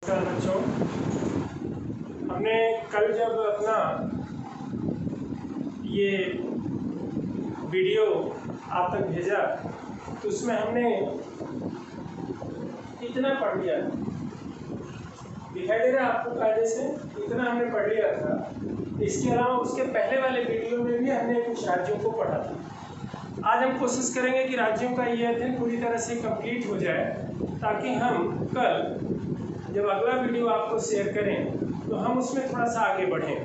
नमस्कार बच्चों। हमने कल जब अपना ये वीडियो आप तक भेजा तो उसमें हमने इतना पढ़ लिया, दिखाई दे रहा है आपको कायदे से, इतना हमने पढ़ लिया था। इसके अलावा उसके पहले वाले वीडियो में भी हमने कुछ राज्यों को पढ़ा था। आज हम कोशिश करेंगे कि राज्यों का ये अध्ययन पूरी तरह से कंप्लीट हो जाए, ताकि हम कल जब अगला वीडियो आपको शेयर करें तो हम उसमें थोड़ा सा आगे बढ़ें।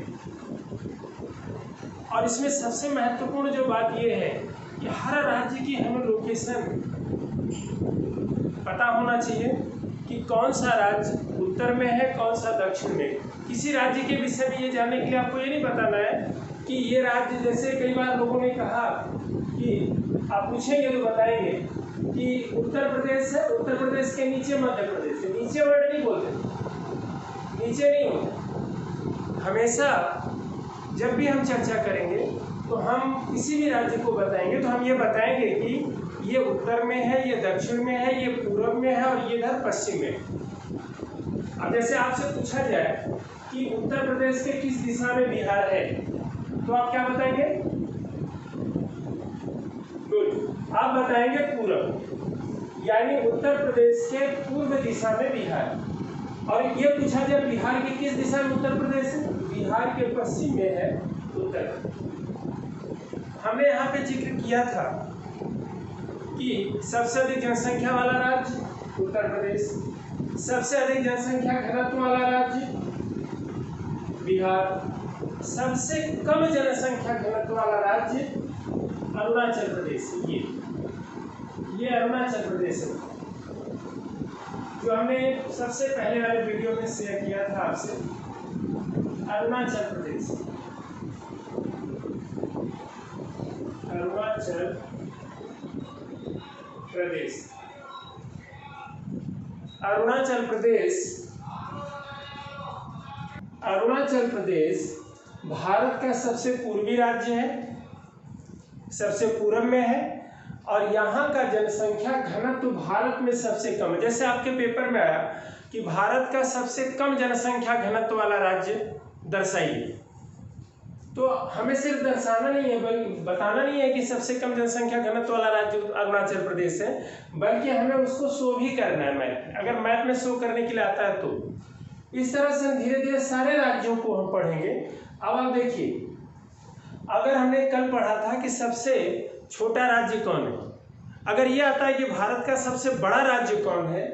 और इसमें सबसे महत्वपूर्ण जो बात ये है कि हर राज्य की हमें लोकेशन पता होना चाहिए कि कौन सा राज्य उत्तर में है, कौन सा दक्षिण में। किसी राज्य के विषय में ये जानने के लिए आपको ये नहीं बताना है कि ये राज्य, जैसे कई बार लोगों ने कहा कि आप पूछेंगे तो बताएंगे कि उत्तर प्रदेश है, उत्तर प्रदेश के नीचे मध्य प्रदेश है। नीचे वर्ड नहीं बोलते, नीचे नहीं होते। हमेशा जब भी हम चर्चा करेंगे तो हम किसी भी राज्य को बताएंगे तो हम ये बताएंगे कि ये उत्तर में है, ये दक्षिण में है, ये पूर्व में है और ये इधर पश्चिम में है। अब जैसे आपसे पूछा जाए कि उत्तर प्रदेश के किस दिशा में बिहार है, तो आप क्या बताएंगे? गुड, आप बताएंगे पूर्व, यानी उत्तर प्रदेश के पूर्व दिशा में बिहार। और ये पूछा जाए बिहार की किस दिशा में उत्तर प्रदेश है, बिहार के पश्चिम में है उत्तर। हमने यहाँ पे जिक्र किया था कि सबसे अधिक जनसंख्या वाला राज्य उत्तर प्रदेश, सबसे अधिक जनसंख्या घनत्व वाला राज्य बिहार, सबसे कम जनसंख्या घनत्व वाला राज्य अरुणाचल प्रदेश। ये अरुणाचल प्रदेश है जो हमने सबसे पहले वाले वीडियो में शेयर किया था आपसे। अरुणाचल प्रदेश, अरुणाचल प्रदेश, अरुणाचल प्रदेश, अरुणाचल प्रदेश भारत का सबसे पूर्वी राज्य है, सबसे पूर्व में है और यहाँ का जनसंख्या घनत्व भारत में सबसे कम है। जैसे आपके पेपर में आया कि भारत का सबसे कम जनसंख्या घनत्व वाला राज्य दर्शाइए, तो हमें सिर्फ दर्शाना नहीं है, बल्कि बताना नहीं है कि सबसे कम जनसंख्या घनत्व वाला राज्य अरुणाचल प्रदेश है, बल्कि हमें उसको शो भी करना है मैप में। अगर मैप में शो करने के लिए आता है तो इस तरह से धीरे धीरे सारे राज्यों को हम पढ़ेंगे। अब आप देखिए, अगर हमने कल पढ़ा था कि सबसे छोटा राज्य कौन है, अगर ये आता है कि भारत का सबसे बड़ा राज्य कौन है,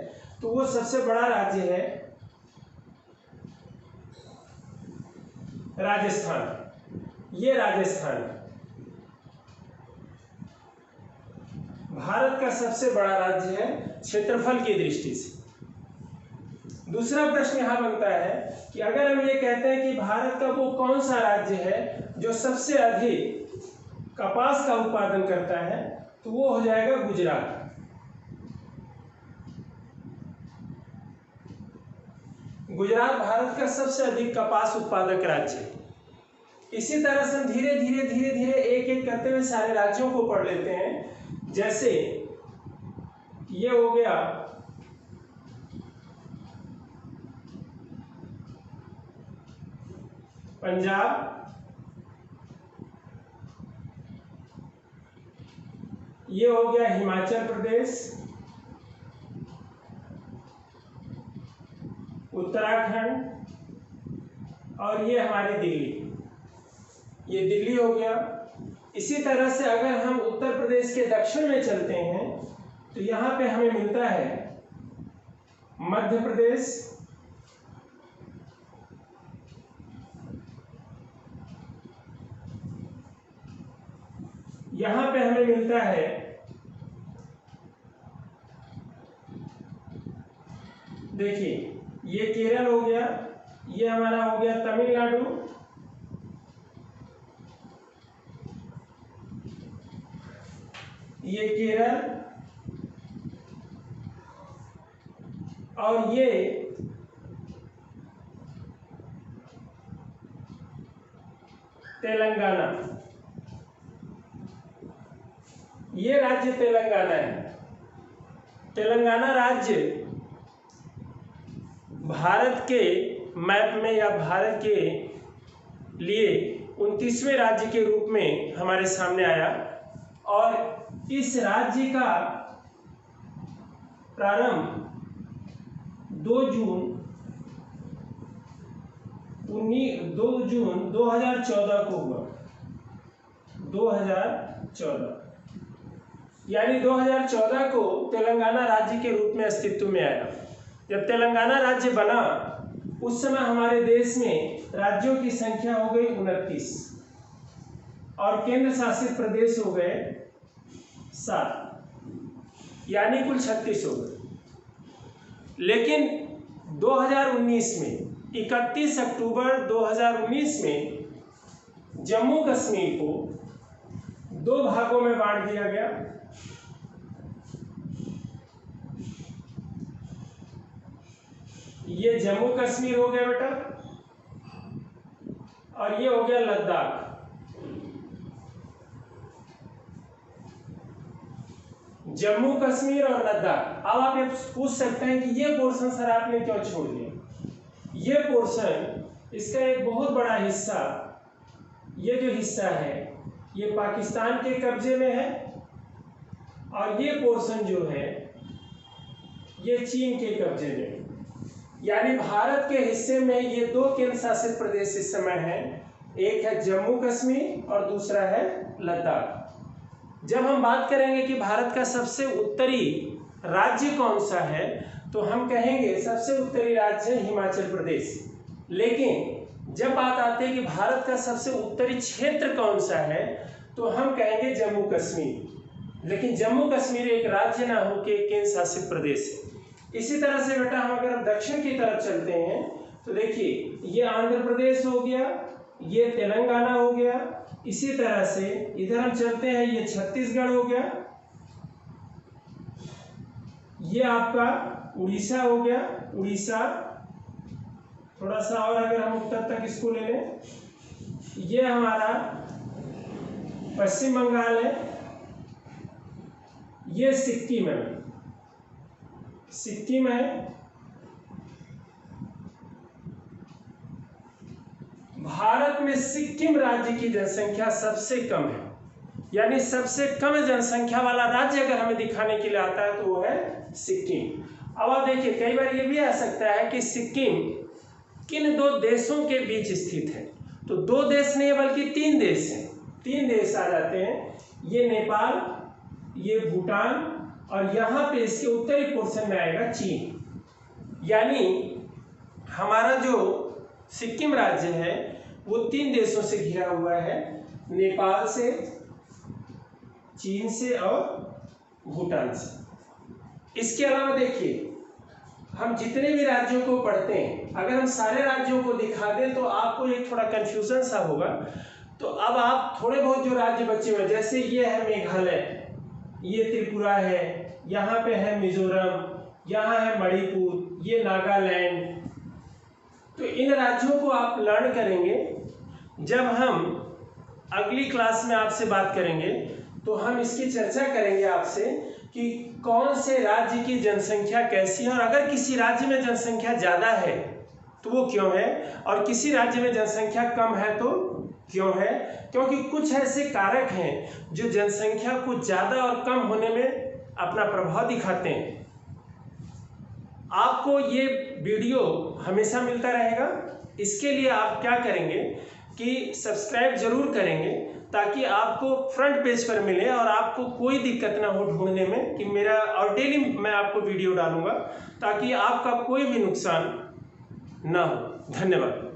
तो वो सबसे बड़ा राज्य है राजस्थान। ये राजस्थान भारत का सबसे बड़ा राज्य है क्षेत्रफल की दृष्टि से। दूसरा प्रश्न यहाँ बनता है कि अगर हम ये कहते हैं कि भारत का वो कौन सा राज्य है जो सबसे अधिक कपास का उत्पादन करता है, तो वो हो जाएगा गुजरात। गुजरात भारत का सबसे अधिक कपास उत्पादक राज्य है। इसी तरह से हम धीरे धीरे धीरे धीरे एक एक करते हुए सारे राज्यों को पढ़ लेते हैं। जैसे ये हो गया पंजाब, ये हो गया हिमाचल प्रदेश, उत्तराखंड और ये हमारी दिल्ली, ये दिल्ली हो गया। इसी तरह से अगर हम उत्तर प्रदेश के दक्षिण में चलते हैं तो यहाँ पे हमें मिलता है मध्य प्रदेश, यहाँ पे हमें मिलता है देखिए ये केरल हो गया, ये हमारा हो गया तमिलनाडु, ये केरल और ये तेलंगाना। ये राज्य तेलंगाना है। तेलंगाना राज्य भारत के मैप में या भारत के लिए 29वें राज्य के रूप में हमारे सामने आया। और इस राज्य का प्रारंभ 2 जून 2014 को हुआ। 2014 यानी 2014 को तेलंगाना राज्य के रूप में अस्तित्व में आया। जब तेलंगाना राज्य बना उस समय हमारे देश में राज्यों की संख्या हो गई 29 और केंद्र शासित प्रदेश हो गए 7, यानी कुल 36 हो गए। लेकिन 2019 में 31 अक्टूबर 2019 में जम्मू कश्मीर को 2 भागों में बांट दिया गया। ये जम्मू कश्मीर हो गया बेटा और ये हो गया लद्दाख। जम्मू कश्मीर और लद्दाख। अब आप ये पूछ सकते हैं कि ये पोर्शन सर आपने क्यों छोड़ दिया? ये पोर्शन, इसका एक बहुत बड़ा हिस्सा, ये जो हिस्सा है ये पाकिस्तान के कब्जे में है और ये पोर्शन जो है ये चीन के कब्जे में। यानी भारत के हिस्से में ये 2 केंद्र शासित प्रदेश इस समय हैं, एक है जम्मू कश्मीर और दूसरा है लद्दाख। जब हम बात करेंगे कि भारत का सबसे उत्तरी राज्य कौन सा है तो हम कहेंगे सबसे उत्तरी राज्य है हिमाचल प्रदेश। लेकिन जब बात आती है कि भारत का सबसे उत्तरी क्षेत्र कौन सा है तो हम कहेंगे जम्मू कश्मीर। लेकिन जम्मू कश्मीर एक राज्य ना हो के केंद्र शासित प्रदेश है। इसी तरह से बेटा हम अगर दक्षिण की तरफ चलते हैं तो देखिए ये आंध्र प्रदेश हो गया, ये तेलंगाना हो गया। इसी तरह से इधर हम चलते हैं, ये छत्तीसगढ़ हो गया, ये आपका उड़ीसा हो गया, उड़ीसा। थोड़ा सा और अगर हम उत्तर तक इसको ले लें, ये हमारा पश्चिम बंगाल है, ये सिक्किम है, सिक्किम है। भारत में सिक्किम राज्य की जनसंख्या सबसे कम है, यानी सबसे कम जनसंख्या वाला राज्य अगर हमें दिखाने के लिए आता है तो वो है सिक्किम। अब आप देखिए कई बार ये भी आ सकता है कि सिक्किम किन 2 देशों के बीच स्थित है, तो 2 देश नहीं बल्कि 3 देश हैं। 3 देश आ जाते हैं, ये नेपाल, ये भूटान और यहाँ पे इसके उत्तरी पोर्शन में आएगा चीन। यानी हमारा जो सिक्किम राज्य है वो 3 देशों से घिरा हुआ है, नेपाल से, चीन से और भूटान से। इसके अलावा देखिए हम जितने भी राज्यों को पढ़ते हैं अगर हम सारे राज्यों को दिखा दें तो आपको एक थोड़ा कन्फ्यूजन सा होगा। तो अब आप थोड़े बहुत जो राज्य बचे हुए, जैसे ये है मेघालय, ये त्रिपुरा है, यहाँ पे है मिजोरम, यहाँ है मणिपुर, ये नागालैंड। तो इन राज्यों को आप लर्न करेंगे। जब हम अगली क्लास में आपसे बात करेंगे तो हम इसकी चर्चा करेंगे आपसे कि कौन से राज्य की जनसंख्या कैसी है और अगर किसी राज्य में जनसंख्या ज़्यादा है तो वो क्यों है और किसी राज्य में जनसंख्या कम है तो क्यों है। क्योंकि कुछ ऐसे कारक हैं जो जनसंख्या को ज़्यादा और कम होने में अपना प्रभाव दिखाते हैं। आपको ये वीडियो हमेशा मिलता रहेगा। इसके लिए आप क्या करेंगे कि सब्सक्राइब जरूर करेंगे ताकि आपको फ्रंट पेज पर मिले और आपको कोई दिक्कत ना हो ढूंढने में कि मेरा, और डेली मैं आपको वीडियो डालूंगा ताकि आपका कोई भी नुकसान ना हो। धन्यवाद।